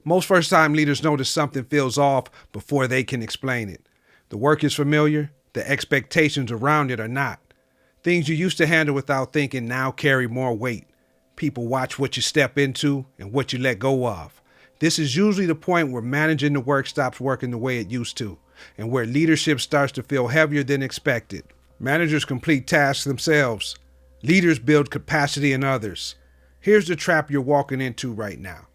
Most first-time leaders notice something feels off before they can explain it. The work is familiar, the expectations around it are not. Things you used to handle without thinking now carry more weight. People watch what you step into and what you let go of. This is usually the point where managing the work stops working the way it used to, and where leadership starts to feel heavier than expected. Managers complete tasks themselves. Leaders build capacity in others. Here's the trap you're walking into right now.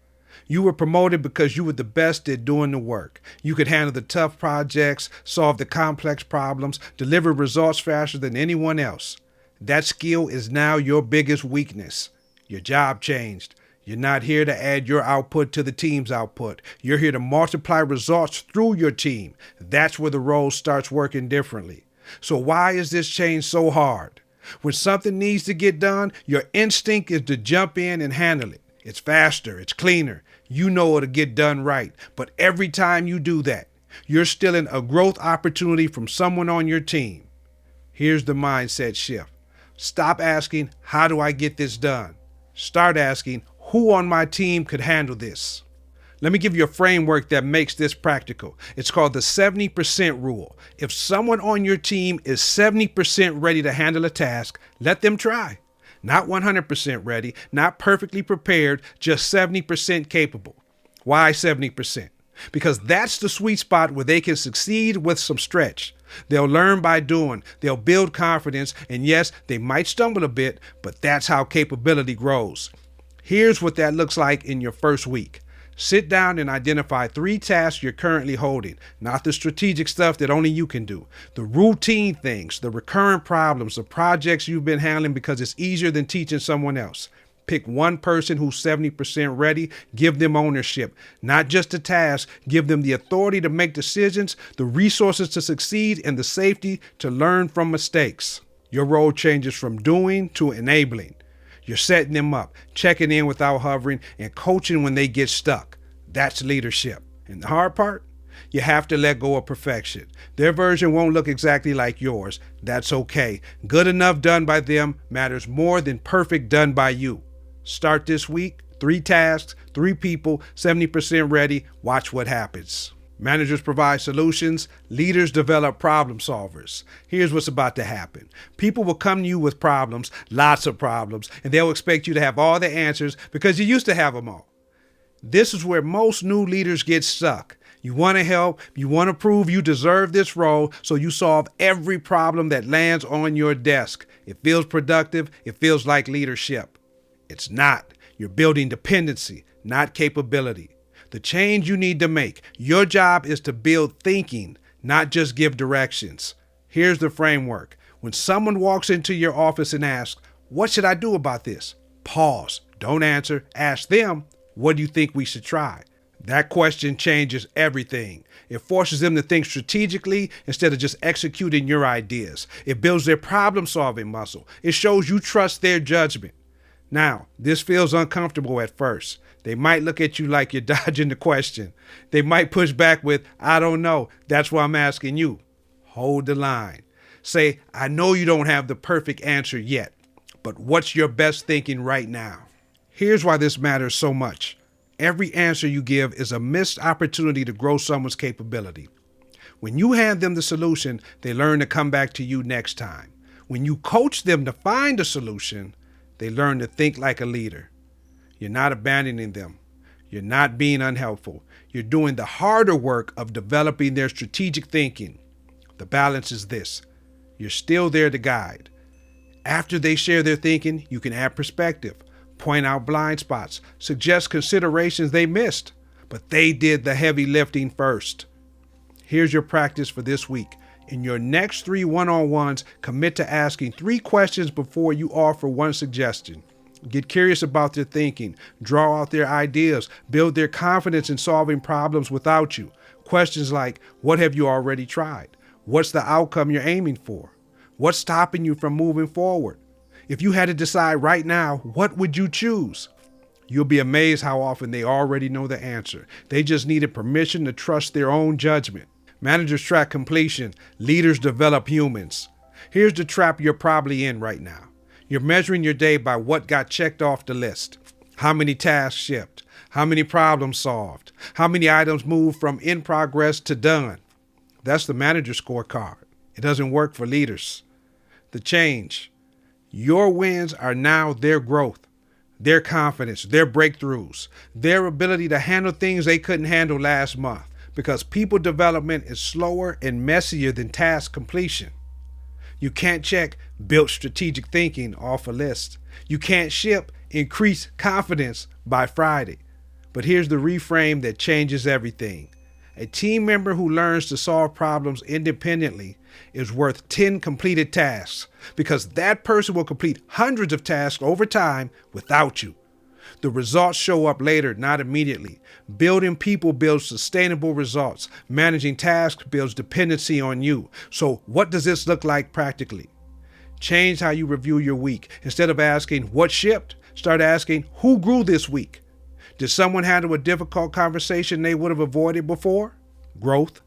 You were promoted because you were the best at doing the work. You could handle the tough projects, solve the complex problems, deliver results faster than anyone else. That skill is now your biggest weakness. Your job changed. You're not here to add your output to the team's output. You're here to multiply results through your team. That's where the role starts working differently. So why is this change so hard? When something needs to get done, your instinct is to jump in and handle it. It's faster, it's cleaner. You know it'll get done right. But every time you do that, you're stealing a growth opportunity from someone on your team. Here's the mindset shift. Stop asking, how do I get this done? Start asking, who on my team could handle this? Let me give you a framework that makes this practical. It's called the 70% rule. If someone on your team is 70% ready to handle a task, let them try. Not 100% ready, not perfectly prepared, just 70% capable. Why 70%? Because that's the sweet spot where they can succeed with some stretch. They'll learn by doing, they'll build confidence, and yes, they might stumble a bit, but that's how capability grows. Here's what that looks like in your first week. Sit down and identify 3 tasks you're currently holding, not the strategic stuff that only you can do. The routine things, the recurrent problems, the projects you've been handling because it's easier than teaching someone else. Pick one person who's 70% ready, give them ownership. Not just a task, give them the authority to make decisions, the resources to succeed, and the safety to learn from mistakes. Your role changes from doing to enabling. You're setting them up, checking in without hovering, and coaching when they get stuck. That's leadership. And the hard part? You have to let go of perfection. Their version won't look exactly like yours. That's okay. Good enough done by them matters more than perfect done by you. Start this week, 3 tasks, 3 people, 70% ready. Watch what happens. Managers provide solutions. Leaders develop problem solvers. Here's what's about to happen. People will come to you with problems, lots of problems, and they'll expect you to have all the answers because you used to have them all. This is where most new leaders get stuck. You want to help, you want to prove you deserve this role, so you solve every problem that lands on your desk. It feels productive, it feels like leadership. It's not. You're building dependency, not capability. The change you need to make, your job is to build thinking, not just give directions. Here's the framework. When someone walks into your office and asks, what should I do about this? Pause. Don't answer. Ask them, what do you think we should try? That question changes everything. It forces them to think strategically instead of just executing your ideas. It builds their problem-solving muscle. It shows you trust their judgment. Now, this feels uncomfortable at first. They might look at you like you're dodging the question. They might push back with, I don't know. That's why I'm asking you. Hold the line. Say, I know you don't have the perfect answer yet, but what's your best thinking right now? Here's why this matters so much. Every answer you give is a missed opportunity to grow someone's capability. When you hand them the solution, they learn to come back to you next time. When you coach them to find a solution, they learn to think like a leader. You're not abandoning them. You're not being unhelpful. You're doing the harder work of developing their strategic thinking. The balance is this. You're still there to guide. After they share their thinking, you can add perspective, point out blind spots, suggest considerations they missed, but they did the heavy lifting first. Here's your practice for this week. In your next 3 one-on-ones, commit to asking 3 questions before you offer one suggestion. Get curious about their thinking, draw out their ideas, build their confidence in solving problems without you. Questions like, what have you already tried? What's the outcome you're aiming for? What's stopping you from moving forward? If you had to decide right now, what would you choose? You'll be amazed how often they already know the answer. They just needed permission to trust their own judgment. Managers track completion. Leaders develop humans. Here's the trap you're probably in right now. You're measuring your day by what got checked off the list. How many tasks shipped? How many problems solved? How many items moved from in progress to done? That's the manager scorecard. It doesn't work for leaders. The change. Your wins are now their growth, their confidence, their breakthroughs, their ability to handle things they couldn't handle last month, because people development is slower and messier than task completion. You can't check built strategic thinking off a list. You can't ship increased confidence by Friday. But here's the reframe that changes everything. A team member who learns to solve problems independently is worth 10 completed tasks, because that person will complete hundreds of tasks over time without you. The results show up later, not immediately. Building people builds sustainable results. Managing tasks builds dependency on you. So what does this look like practically? Change how you review your week. Instead of asking what shipped, start asking who grew this week. Did someone handle a difficult conversation they would have avoided before? Growth.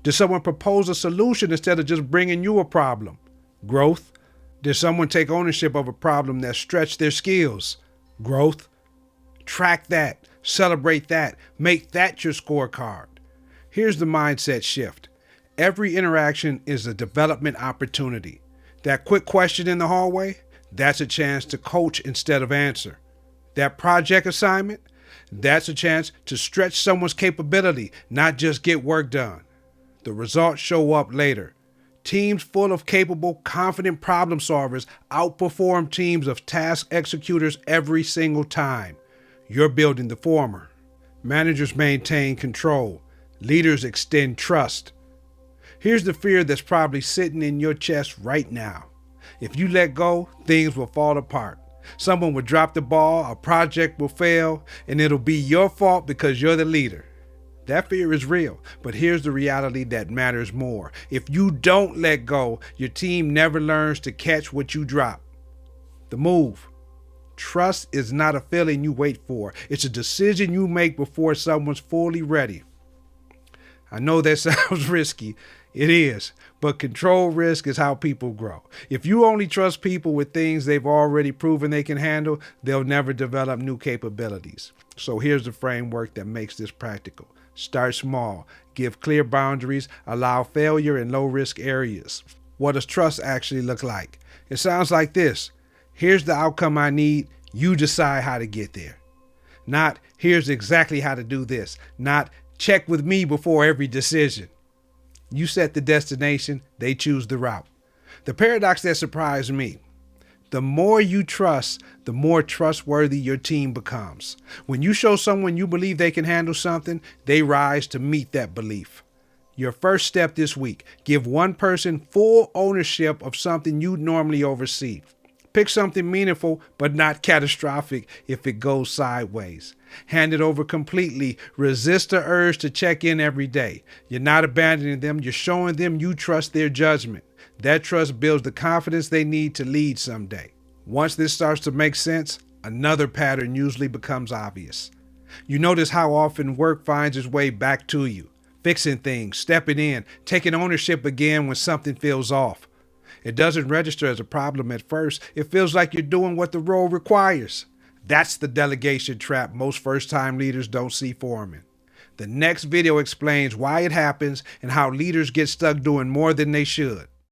Did someone propose a solution instead of just bringing you a problem? Growth. Did someone take ownership of a problem that stretched their skills? Growth. Track that, celebrate that, make that your scorecard. Here's the mindset shift. Every interaction is a development opportunity. That quick question in the hallway, that's a chance to coach instead of answer. That project assignment, that's a chance to stretch someone's capability, not just get work done. The results show up later. Teams full of capable, confident problem solvers outperform teams of task executors every single time. You're building the former. Managers maintain control. Leaders extend trust. Here's the fear that's probably sitting in your chest right now. If you let go, things will fall apart. Someone will drop the ball, a project will fail, and it'll be your fault because you're the leader. That fear is real, but here's the reality that matters more. If you don't let go, your team never learns to catch what you drop. The move. Trust is not a feeling you wait for. It's a decision you make before someone's fully ready. I know that sounds risky. It is. But controlled risk is how people grow. If you only trust people with things they've already proven they can handle, they'll never develop new capabilities. So here's the framework that makes this practical. Start small. Give clear boundaries. Allow failure in low-risk areas. What does trust actually look like? It sounds like this. Here's the outcome I need. You decide how to get there. Not, here's exactly how to do this. Not, check with me before every decision. You set the destination, they choose the route. The paradox that surprised me. The more you trust, the more trustworthy your team becomes. When you show someone you believe they can handle something, they rise to meet that belief. Your first step this week, give one person full ownership of something you normally oversee. Pick something meaningful, but not catastrophic if it goes sideways. Hand it over completely. Resist the urge to check in every day. You're not abandoning them. You're showing them you trust their judgment. That trust builds the confidence they need to lead someday. Once this starts to make sense, another pattern usually becomes obvious. You notice how often work finds its way back to you. Fixing things, stepping in, taking ownership again when something feels off. It doesn't register as a problem at first. It feels like you're doing what the role requires. That's the delegation trap most first-time leaders don't see forming. The next video explains why it happens and how leaders get stuck doing more than they should.